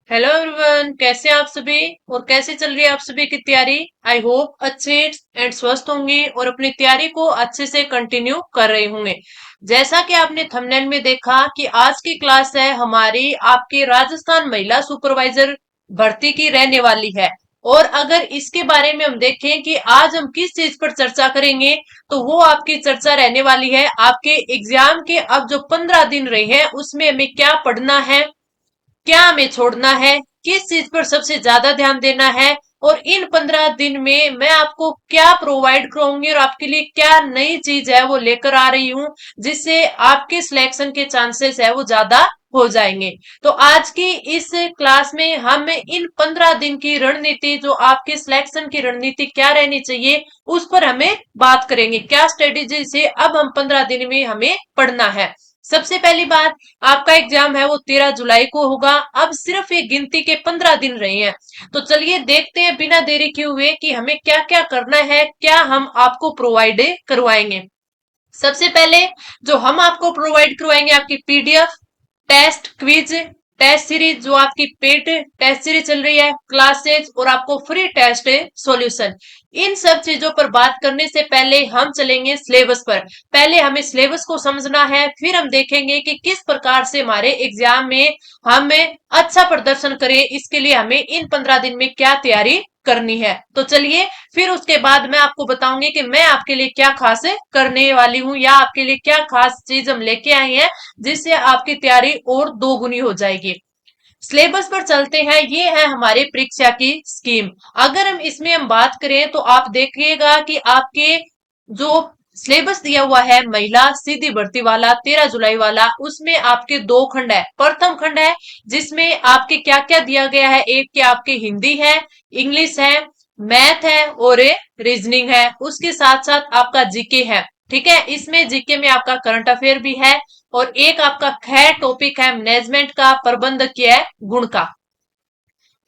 Hello everyone, कैसे हैं आप सभी और कैसे चल रही है आप सभी की तैयारी। आई होप अच्छे एंड स्वस्थ होंगे और अपनी तैयारी को अच्छे से कंटिन्यू कर रहे होंगे। जैसा कि आपने थंबनेल में देखा कि आज की क्लास है हमारी आपके राजस्थान महिला सुपरवाइजर भर्ती की रहने वाली है। और अगर इसके बारे में हम देखें कि आज हम किस चीज पर चर्चा करेंगे, तो वो आपकी चर्चा रहने वाली है आपके एग्जाम के अब जो 15 दिन रहे हैं उसमें हमें क्या पढ़ना है, क्या हमें छोड़ना है, किस चीज पर सबसे ज्यादा ध्यान देना है, और इन 15 दिन में मैं आपको क्या प्रोवाइड कराऊंगी और आपके लिए क्या नई चीज है वो लेकर आ रही हूं, जिससे आपके सिलेक्शन के चांसेस है वो ज्यादा हो जाएंगे। तो आज की इस क्लास में हम इन 15 दिन की रणनीति, जो आपके सिलेक्शन की रणनीति क्या रहनी चाहिए, उस पर हमें बात करेंगे। क्या स्ट्रेटेजी से अब हम 15 दिन में हमें पढ़ना है। सबसे पहली बात, आपका एग्जाम है वो 13 जुलाई को होगा। अब सिर्फ एक गिनती के 15 दिन रहे हैं। तो चलिए देखते हैं बिना देरी किए हुए कि हमें क्या क्या करना है, क्या हम आपको प्रोवाइड करवाएंगे। सबसे पहले जो हम आपको प्रोवाइड करवाएंगे, आपकी PDF, test quiz, test series, जो आपकी पेड टेस्ट सीरीज चल रही है, क्लासेज, और आपको फ्री टेस्ट सॉल्यूशन। इन सब चीजों पर बात करने से पहले हम चलेंगे सिलेबस पर। पहले हमें सिलेबस को समझना है, फिर हम देखेंगे कि किस प्रकार से हमारे एग्जाम में हमें अच्छा प्रदर्शन करें। इसके लिए हमें इन 15 दिन में क्या तैयारी करनी है। तो चलिए, फिर उसके बाद मैं आपको बताऊंगी कि मैं आपके लिए क्या खास करने वाली हूँ या आपके लिए क्या खास चीज हम लेके आए हैं, जिससे आपकी तैयारी और दोगुनी हो जाएगी। सिलेबस पर चलते हैं। ये है हमारे परीक्षा की स्कीम। अगर हम बात करें तो आप देखिएगा कि आपके जो सिलेबस दिया हुआ है महिला सीधी भर्ती वाला 13 जुलाई वाला, उसमें आपके दो खंड है। प्रथम खंड है जिसमें आपके क्या क्या दिया गया है, एक के आपके हिंदी है, इंग्लिश है, मैथ है और रीजनिंग है। उसके साथ साथ आपका जीके है। ठीक है, इसमें जीके में आपका करंट अफेयर भी है। और एक आपका खै टॉपिक है मैनेजमेंट का, प्रबंधकीय है गुण का।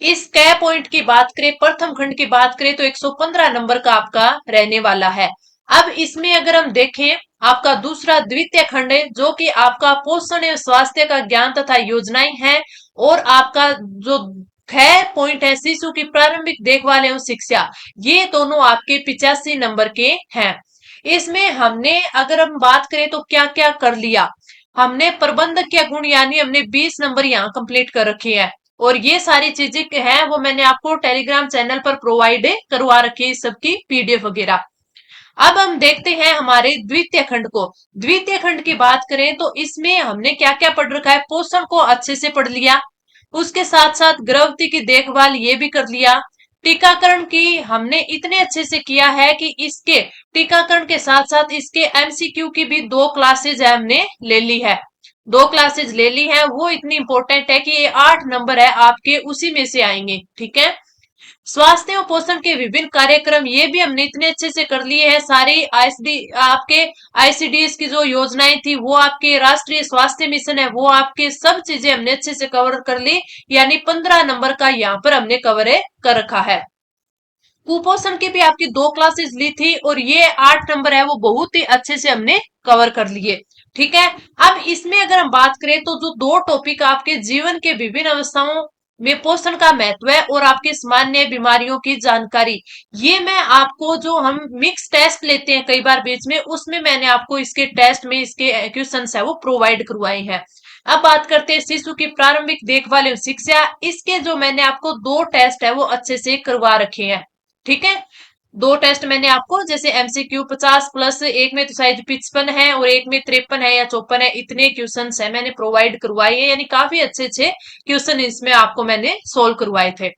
इस कै पॉइंट की बात करें, प्रथम खंड की बात करें, तो 115 नंबर का आपका रहने वाला है। अब इसमें अगर हम देखें, आपका दूसरा द्वितीय खंड है जो कि आपका पोषण एवं स्वास्थ्य का ज्ञान तथा योजनाएं हैं। और आपका जो खै पॉइंट है शिशु की प्रारंभिक देखभाल एवं शिक्षा, ये दोनों आपके 85 नंबर के हैं। इसमें हमने अगर हम बात करें तो क्या क्या कर लिया, हमने प्रबंधकीय गुण यानी हमने 20 नंबर यहाँ कंप्लीट कर रखी है। और ये सारी चीजें हैं वो मैंने आपको टेलीग्राम चैनल पर प्रोवाइड करवा रखी है, सबकी पीडीएफ वगैरह। अब हम देखते हैं हमारे द्वितीय खंड को। द्वितीय खंड की बात करें तो इसमें हमने क्या क्या पढ़ रखा है, पोषण को अच्छे से पढ़ लिया, उसके साथ साथ गर्भवती की देखभाल ये भी कर लिया। टीकाकरण की हमने इतने अच्छे से किया है कि इसके टीकाकरण के साथ साथ इसके एमसीक्यू की भी दो क्लासेज हमने ले ली है। दो क्लासेज ले ली है, वो इतनी इंपॉर्टेंट है कि ये 8 नंबर है आपके उसी में से आएंगे। ठीक है, स्वास्थ्य और पोषण के विभिन्न कार्यक्रम ये भी हमने इतने अच्छे से कर लिए हैं। सारे आईसीडी आपके आईसीडीएस की जो योजनाएं थी, वो आपके राष्ट्रीय स्वास्थ्य मिशन है, वो आपके सब चीजें हमने अच्छे से कवर कर ली। यानी 15 नंबर का यहाँ पर हमने कवर कर रखा है। कुपोषण की भी आपकी दो क्लासेस ली थी और ये 8 नंबर है वो बहुत ही अच्छे से हमने कवर कर लिए। ठीक है, अब इसमें अगर हम बात करें तो जो दो टॉपिक आपके जीवन के विभिन्न अवस्थाओं में पोषण का महत्व है और आपके सामान्य बीमारियों की जानकारी, ये मैं आपको जो हम मिक्स टेस्ट लेते हैं कई बार बीच में, उसमें मैंने आपको इसके टेस्ट में इसके क्वेश्चन है वो प्रोवाइड करवाए हैं। अब बात करते हैं शिशु की प्रारंभिक देखभाल एवं शिक्षा। इसके जो मैंने आपको दो टेस्ट है वो अच्छे से करवा रखे हैं। ठीक है, दो टेस्ट मैंने आपको, जैसे एमसीक्यू 50 प्लस, एक में तो शायद 55 है और एक में 53 है या 54 है, इतने क्वेश्चन है मैंने प्रोवाइड करवाए हैं। यानी काफी अच्छे अच्छे क्वेश्चन इसमें आपको मैंने सोल्व करवाए थे।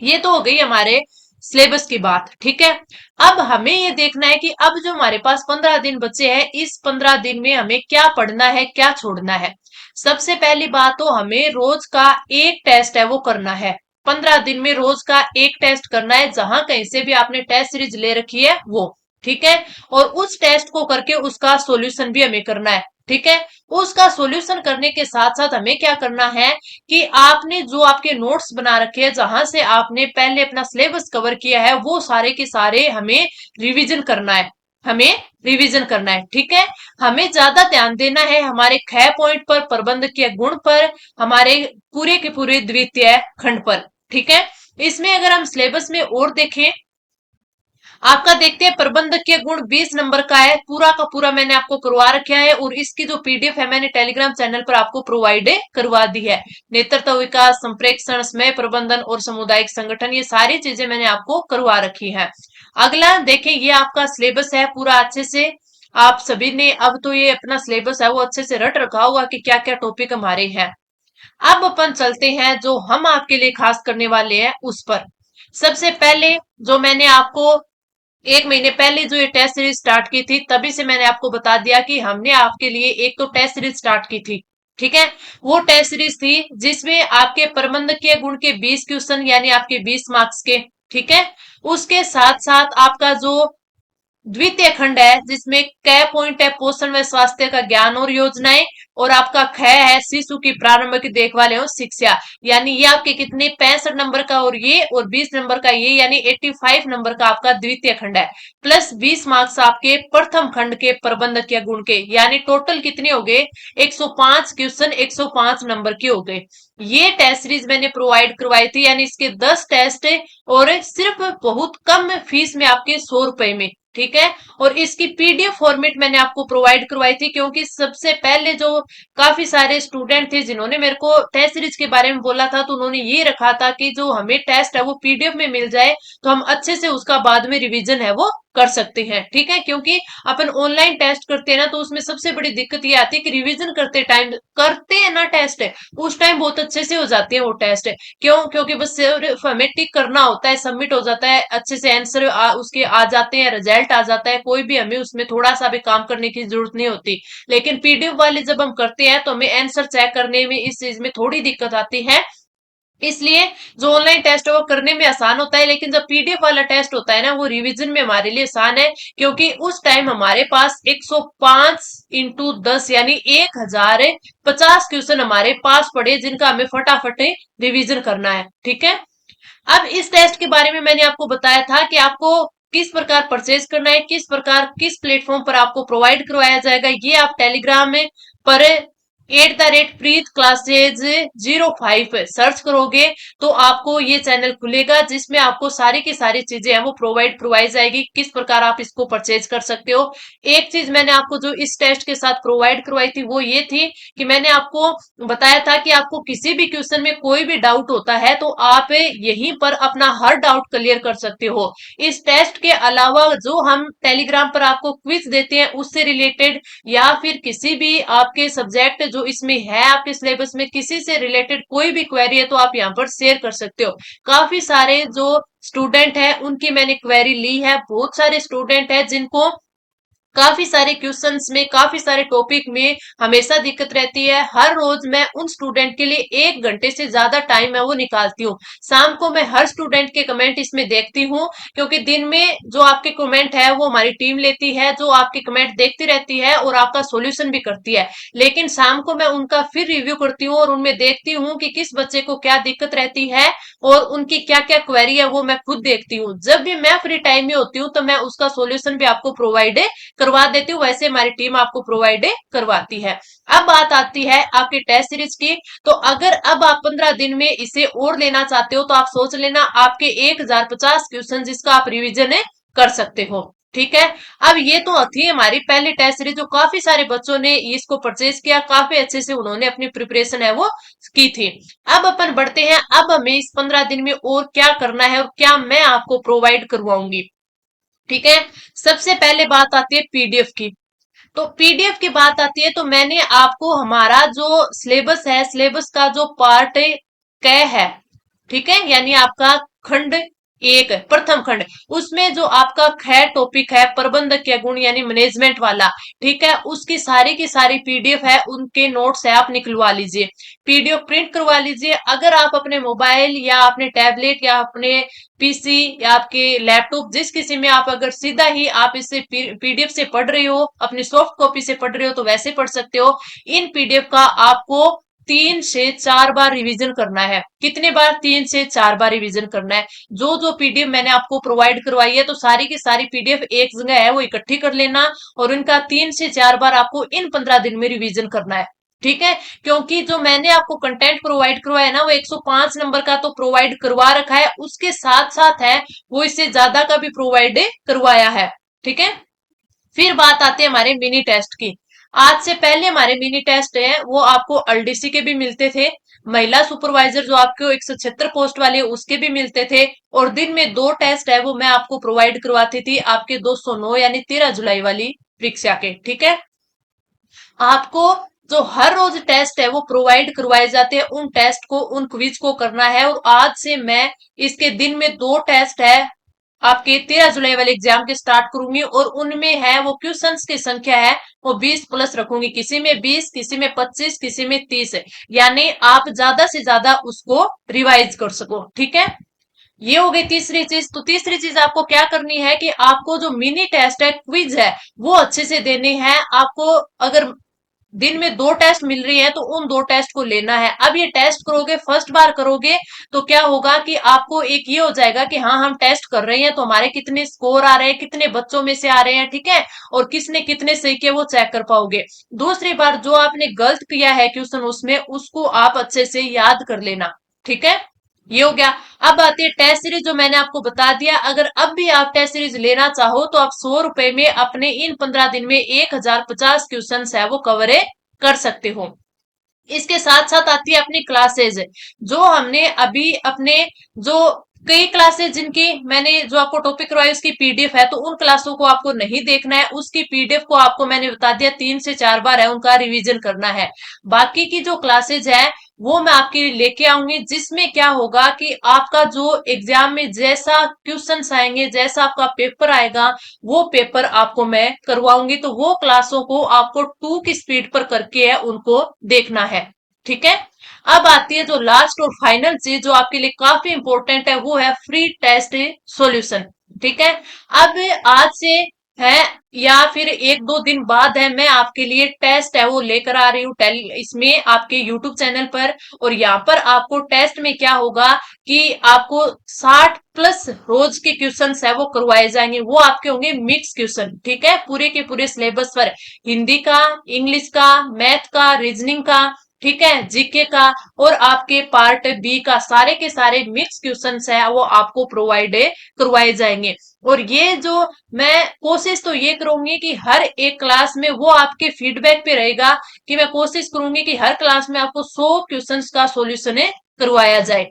ये तो हो गई हमारे सिलेबस की बात। ठीक है, अब हमें ये देखना है कि अब जो हमारे पास 15 दिन बचे हैं, इस 15 दिन में हमें क्या पढ़ना है, क्या छोड़ना है। सबसे पहली बात तो हमें रोज का एक टेस्ट है वो करना है। 15 दिन में रोज का एक टेस्ट करना है, जहां कहीं से भी आपने टेस्ट सीरीज ले रखी है वो। ठीक है, और उस टेस्ट को करके उसका सॉल्यूशन भी हमें करना है। ठीक है, उसका सॉल्यूशन करने के साथ साथ हमें क्या करना है कि आपने जो आपके नोट्स बना रखे हैं, जहां से आपने पहले अपना सिलेबस कवर किया है, वो सारे के सारे हमें रिवीजन करना है, हमें रिवीजन करना है। ठीक है, हमें ज्यादा ध्यान देना है हमारे ख पॉइंट पर, प्रबंधकीय गुण पर, हमारे पूरे के पूरे द्वितीय खंड पर। ठीक है, इसमें अगर हम सिलेबस में और देखें, आपका देखते हैं प्रबंधकीय गुण 20 नंबर का है, पूरा का पूरा मैंने आपको करवा रखा है, और इसकी जो पीडीएफ है मैंने टेलीग्राम चैनल पर आपको प्रोवाइड करवा दी है। नेतृत्व विकास, संप्रेषण, समय प्रबंधन और सामुदायिक संगठन, ये सारी चीजें मैंने आपको करवा रखी है। अगला देखें, ये आपका सिलेबस है पूरा अच्छे से, आप सभी ने अब तो ये अपना सिलेबस है वो अच्छे से रट रखा होगा कि क्या क्या टॉपिक हमारे हैं। अब अपन चलते हैं जो हम आपके लिए खास करने वाले हैं उस पर। सबसे पहले जो मैंने आपको 1 महीने पहले जो ये टेस्ट सीरीज स्टार्ट की थी, तभी से मैंने आपको बता दिया कि हमने आपके लिए एक तो टेस्ट सीरीज स्टार्ट की थी। ठीक है, वो टेस्ट सीरीज थी जिसमें आपके प्रबंधकीय गुण के 20 क्वेश्चन यानी आपके 20 मार्क्स के। ठीक है, उसके साथ साथ आपका जो द्वितीय खंड है जिसमें क पॉइंट है पोषण व स्वास्थ्य का ज्ञान और योजनाएं, और आपका ख है शिशु की प्रारंभिक देखभाल एवं शिक्षा, यानी ये आपके कितने 65 नंबर का और ये, और 20 नंबर का ये, यानी 85 नंबर का आपका द्वितीय खंड है, प्लस 20 मार्क्स आपके प्रथम खंड के प्रबंधकीय गुण के, यानी टोटल कितने हो गए 105 क्वेश्चन 105 नंबर के हो गए। ये टेस्ट सीरीज मैंने प्रोवाइड करवाई थी, यानी इसके 10 टेस्ट और सिर्फ बहुत कम फीस में आपके 100 रुपए में। ठीक है, और इसकी पीडीएफ फॉर्मेट मैंने आपको प्रोवाइड करवाई थी, क्योंकि सबसे पहले जो काफी सारे स्टूडेंट थे जिन्होंने मेरे को टेस्ट सीरीज के बारे में बोला था, तो उन्होंने ये रखा था कि जो हमें टेस्ट है वो पीडीएफ में मिल जाए तो हम अच्छे से उसका बाद में रिवीजन है वो कर सकते हैं। ठीक है, क्योंकि अपन ऑनलाइन टेस्ट करते हैं ना, तो उसमें सबसे बड़ी दिक्कत ये आती है कि रिवीजन करते टाइम करते हैं ना टेस्ट है, उस टाइम बहुत अच्छे से हो जाते हैं वो टेस्ट है। क्यों? क्योंकि बस सिर्फ हमें टिक करना होता है, सबमिट हो जाता है, अच्छे से आंसर उसके आ जाते हैं, रिजल्ट आ जाता है, कोई भी हमें उसमें थोड़ा सा भी काम करने की जरूरत नहीं होती। लेकिन पीडीएफ वाले जब हम करते हैं तो हमें आंसर चेक करने में इस चीज में थोड़ी दिक्कत आती है। इसलिए जो ऑनलाइन टेस्ट है वो करने में आसान होता है, लेकिन जब पीडीएफ वाला टेस्ट होता है ना, वो रिवीजन में हमारे लिए आसान है, क्योंकि उस टाइम हमारे पास 105 इंटू 10 यानी 1050 क्वेश्चन हमारे पास पड़े, जिनका हमें फटाफट रिवीजन करना है। ठीक है, अब इस टेस्ट के बारे में मैंने आपको बताया था कि आपको किस प्रकार परचेज करना है, किस प्रकार किस प्लेटफॉर्म पर आपको प्रोवाइड करवाया जाएगा, ये आप टेलीग्राम में पर @प्रीत क्लासेज 05 सर्च करोगे तो आपको ये चैनल खुलेगा, जिसमें आपको सारी की सारी चीजें हैं वो प्रोवाइड करवाई जाएगी, किस प्रकार आप इसको परचेज कर सकते हो। एक चीज मैंने आपको जो इस टेस्ट के साथ प्रोवाइड करवाई थी वो ये थी कि मैंने आपको बताया था कि आपको किसी भी क्वेश्चन में कोई भी डाउट होता है तो आप यहीं पर अपना हर डाउट क्लियर कर सकते हो। इस टेस्ट के अलावा जो हम टेलीग्राम पर आपको क्विज देते हैं उससे रिलेटेड, या फिर किसी भी आपके सब्जेक्ट जो इसमें है आपके सिलेबस में किसी से रिलेटेड कोई भी क्वेरी है तो आप यहाँ पर शेयर कर सकते हो। काफी सारे जो स्टूडेंट है उनकी मैंने क्वेरी ली है, बहुत सारे स्टूडेंट है जिनको काफी सारे क्वेश्चंस में काफी सारे टॉपिक में हमेशा दिक्कत रहती है। हर रोज मैं उन स्टूडेंट के लिए 1 घंटे से ज्यादा टाइम है वो निकालती हूँ। शाम को मैं हर स्टूडेंट के कमेंट इसमें देखती हूँ, क्योंकि दिन में जो आपके कमेंट है वो हमारी टीम लेती है, जो आपके कमेंट देखती रहती है और आपका सोल्यूशन भी करती है। लेकिन शाम को मैं उनका फिर रिव्यू करती हूँ और उनमें देखती हूँ कि किस बच्चे को क्या दिक्कत रहती है और उनकी क्या क्या क्वेरी है वो मैं खुद देखती हूँ। जब भी मैं फ्री टाइम में होती हूँ तो मैं उसका सोल्यूशन भी आपको प्रोवाइड करवा देती हूँ, वैसे हमारी टीम आपको प्रोवाइड करवाती है। अब बात आती है आपकी टेस्ट सीरीज की, तो अगर अब आप 15 दिन में इसे और लेना चाहते हो तो आप सोच लेना आपके 1050 क्वेश्चन जिसका आप रिवीजन कर सकते हो। ठीक है, अब ये तो थी हमारी पहली टेस्ट सीरीज जो काफी सारे बच्चों ने इसको परचेज किया, काफी अच्छे से उन्होंने अपनी प्रिपरेशन है वो की थी। अब अपन बढ़ते हैं, अब हमें इस 15 दिन में और क्या करना है और क्या मैं आपको प्रोवाइड करवाऊंगी। ठीक है, सबसे पहले बात आती है पीडीएफ की। तो पीडीएफ की बात आती है तो मैंने आपको हमारा जो सिलेबस है, सिलेबस का जो पार्ट क है, ठीक है, यानी आपका खंड 1 प्रथम खंड, उसमें जो आपका ख टॉपिक है प्रबंधकीय गुण यानी मैनेजमेंट वाला, ठीक है, उसकी सारी की सारी पीडीएफ है, उनके नोट्स है आप निकलवा लीजिए, पीडीएफ प्रिंट करवा लीजिए। अगर आप अपने मोबाइल या अपने टैबलेट या अपने पीसी या आपके लैपटॉप जिस किसी में आप अगर सीधा ही आप इससे पीडीएफ से पढ़ रहे हो, अपनी सॉफ्ट कॉपी से पढ़ रहे हो तो वैसे पढ़ सकते हो। इन पीडीएफ का आपको 3 से 4 बार रिवीजन करना है। कितने बार? 3 से 4 बार रिवीजन करना है। जो जो पीडीएफ मैंने आपको प्रोवाइड करवाई है, तो सारी की सारी पीडीएफ एक जगह है, वो इकट्ठी कर लेना और इनका 3 से 4 बार आपको इन 15 दिन में रिवीजन करना है। ठीक है? क्योंकि जो मैंने आपको कंटेंट प्रोवाइड करवाया है ना, वो 105 नंबर का तो प्रोवाइड करवा रखा है, उसके साथ साथ है वो इससे ज्यादा का भी प्रोवाइड करवाया है। ठीक है? फिर बात आती है हमारे मिनी टेस्ट की। आज से पहले हमारे मिनी टेस्ट है वो आपको एलडीसी के भी मिलते थे, महिला सुपरवाइजर जो आपको 176 पोस्ट वाले उसके भी मिलते थे, और दिन में 2 टेस्ट है वो मैं आपको प्रोवाइड करवाती थी आपके 209 यानी 13 जुलाई वाली परीक्षा के। ठीक है? आपको जो हर रोज टेस्ट है वो प्रोवाइड करवाए जाते हैं, उन टेस्ट को, उन क्विज को करना है। और आज से मैं इसके दिन में 2 टेस्ट है आपके 13 जुलाई वाले एग्जाम के स्टार्ट करूंगी, और उनमें है वो क्वेश्चंस की संख्या है वो 20 प्लस रखूंगी, किसी में 20, किसी में 25, किसी में 30 है, यानी आप ज्यादा से ज्यादा उसको रिवाइज कर सको। ठीक है? ये हो गई तीसरी चीज। तो तीसरी चीज आपको क्या करनी है कि आपको जो मिनी टेस्ट है, क्विज है, वो अच्छे से देनी है आपको। अगर दिन में 2 टेस्ट मिल रही है तो उन 2 टेस्ट को लेना है। अब ये टेस्ट करोगे, फर्स्ट बार करोगे, तो क्या होगा कि आपको एक ये हो जाएगा कि हाँ हम टेस्ट कर रहे हैं, तो हमारे कितने स्कोर आ रहे हैं, कितने बच्चों में से आ रहे हैं। ठीक है? और किसने कितने सही किए वो चेक कर पाओगे। दूसरी बार जो आपने गलत किया है क्वेश्चन उसमें, उसको आप अच्छे से याद कर लेना। ठीक है? ये हो गया। अब आती है टेस्ट सीरीज, जो मैंने आपको बता दिया। अगर अब भी आप टेस्ट सीरीज लेना चाहो तो आप 100 रुपए में अपने इन 15 दिन में 1050 क्वेश्चन है वो कवर कर सकते हो। इसके साथ साथ आती है अपनी क्लासेज, जो हमने अभी अपने जो कई क्लासेज जिनकी मैंने जो आपको टॉपिक करवाई उसकी पीडीएफ है, तो उन क्लासों को आपको नहीं देखना है, उसकी पीडीएफ को आपको मैंने बता दिया 3 से 4 बार है उनका रिवीजन करना है। बाकी की जो क्लासेज है वो मैं आपके लिए लेके आऊंगी, जिसमें क्या होगा कि आपका जो एग्जाम में जैसा क्वेश्चंस आएंगे, जैसा आपका पेपर आएगा, वो पेपर आपको मैं करवाऊंगी। तो वो क्लासों को आपको 2 की स्पीड पर करके है उनको देखना है। ठीक है? अब आती है जो लास्ट और फाइनल चीज जो आपके लिए काफी इंपॉर्टेंट है, वो है फ्री टेस्ट सॉल्यूशन। ठीक है? अब आज से है या फिर 1-2 दिन बाद है, मैं आपके लिए टेस्ट है वो लेकर आ रही हूँ इसमें आपके यूट्यूब चैनल पर। और यहाँ पर आपको टेस्ट में क्या होगा कि आपको 60 प्लस रोज के क्वेश्चन है वो करवाए जाएंगे। वो आपके होंगे मिक्स क्वेश्चन। ठीक है? पूरे के पूरे सिलेबस पर, हिंदी का, इंग्लिश का, मैथ का, रीजनिंग का, ठीक है, जीके का, और आपके पार्ट बी का, सारे के सारे मिक्स क्वेश्चंस है वो आपको प्रोवाइड करवाए जाएंगे। और ये जो मैं कोशिश तो ये करूंगी कि हर एक क्लास में वो आपके फीडबैक पे रहेगा, कि मैं कोशिश करूंगी कि हर क्लास में आपको 100 क्वेश्चंस का सॉल्यूशन करवाया जाए।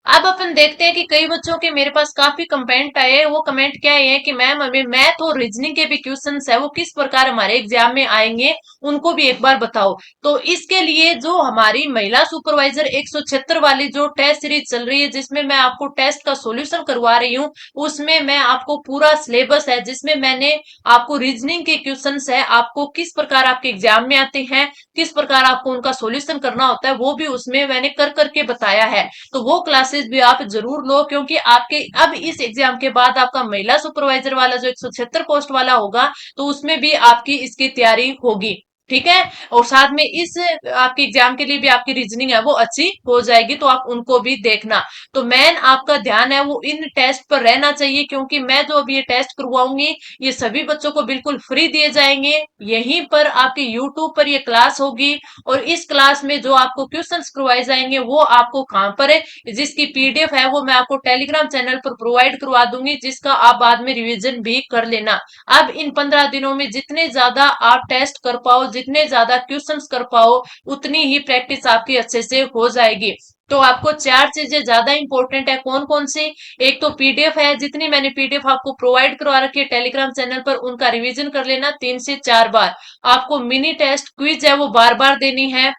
अब अपन देखते हैं कि कई बच्चों के मेरे पास काफी कमेंट आए। वो कमेंट क्या है कि मैम हमें मैथ और रीजनिंग के भी क्वेश्चंस है वो किस प्रकार हमारे एग्जाम में आएंगे, उनको भी एक बार बताओ। तो इसके लिए जो हमारी महिला सुपरवाइजर 176 वाली जो टेस्ट सीरीज चल रही है, जिसमें मैं आपको टेस्ट का सोल्यूशन करवा रही हूँ, उसमें मैं आपको पूरा सिलेबस है, जिसमें मैंने आपको रीजनिंग के क्वेश्चन है आपको किस प्रकार आपके एग्जाम में आते हैं, किस प्रकार आपको उनका सोल्यूशन करना होता है, वो भी उसमें मैंने कर करके बताया है। तो वो क्लासेस भी आप जरूर लो, क्योंकि आपके अब इस एग्जाम के बाद आपका महिला सुपरवाइजर वाला जो 176 पोस्ट वाला होगा, तो उसमें भी आपकी इसकी तैयारी होगी। ठीक है? और साथ में इस आपके एग्जाम के लिए भी आपकी रीजनिंग है वो अच्छी हो जाएगी, तो आप उनको भी देखना। तो मेन आपका ध्यान है वो इन टेस्ट पर रहना चाहिए, क्योंकि मैं जो अभी ये टेस्ट करवाऊंगी ये सभी बच्चों को बिल्कुल फ्री दिए जाएंगे। यहीं पर आपके यूट्यूब पर ये क्लास होगी, और इस क्लास में जो आपको क्वेश्चंस करवाए जाएंगे वो आपको कहां पर है, जिसकी पीडीएफ है वो मैं आपको टेलीग्राम चैनल पर प्रोवाइड करवा दूंगी, जिसका आप बाद में रिवीजन भी कर लेना। अब इन 15 दिनों में जितने ज्यादा आप टेस्ट कर पाओ, जितने ज्यादा क्वेश्चंस कर पाओ, उतनी ही प्रैक्टिस आपकी अच्छे से हो जाएगी। तो आपको 4 चीजें ज्यादा इंपॉर्टेंट है। कौन कौन सी? एक तो पीडीएफ है, जितनी मैंने पीडीएफ आपको प्रोवाइड करवा रखी है टेलीग्राम चैनल पर, उनका रिवीजन कर लेना 3 से 4 बार। आपको मिनी टेस्ट क्विज है वो बार बार देनी है।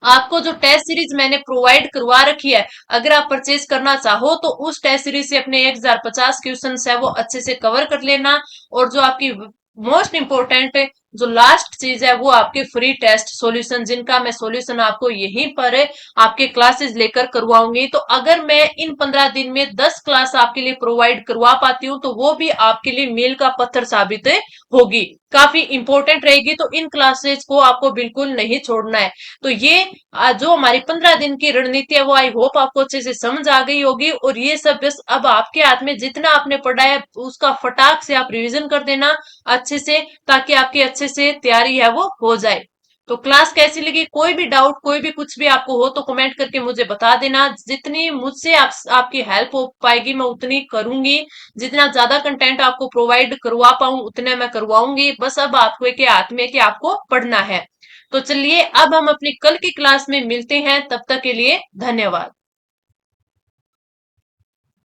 आपको जो टेस्ट सीरीज मैंने प्रोवाइड करवा रखी है, अगर आप परचेज करना चाहो तो उस टेस्ट सीरीज से अपने 1050 क्वेश्चन है वो अच्छे से कवर कर लेना। और जो आपकी मोस्ट इंपॉर्टेंट जो लास्ट चीज है वो आपके फ्री टेस्ट सॉल्यूशन, जिनका मैं सॉल्यूशन आपको यहीं पर आपके क्लासेस लेकर करवाऊंगी। तो अगर मैं इन 15 दिन में 10 क्लास आपके लिए प्रोवाइड करवा पाती हूँ, तो वो भी आपके लिए मील का पत्थर साबित होगी। काफी इंपॉर्टेंट रहेगी, तो इन क्लासेस को आपको बिल्कुल नहीं छोड़ना है। तो ये जो हमारी 15 दिन की रणनीति है वो आई होप आपको अच्छे से समझ आ गई होगी, और ये सब बस अब आपके हाथ में, जितना आपने पढ़ा है उसका फटाक से आप रिवीजन कर देना अच्छे से, ताकि आपकी अच्छे से तैयारी है वो हो जाए। तो क्लास कैसी लगी, कोई भी डाउट, कोई भी कुछ भी आपको हो तो कमेंट करके मुझे बता देना। जितनी मुझसे आपकी हेल्प हो पाएगी मैं उतनी करूंगी। जितना ज्यादा कंटेंट आपको प्रोवाइड करवा पाऊं उतने मैं करवाऊंगी। बस अब आपको के हाथ में कि आपको पढ़ना है। तो चलिए अब हम अपनी कल की क्लास में मिलते हैं, तब तक के लिए धन्यवाद।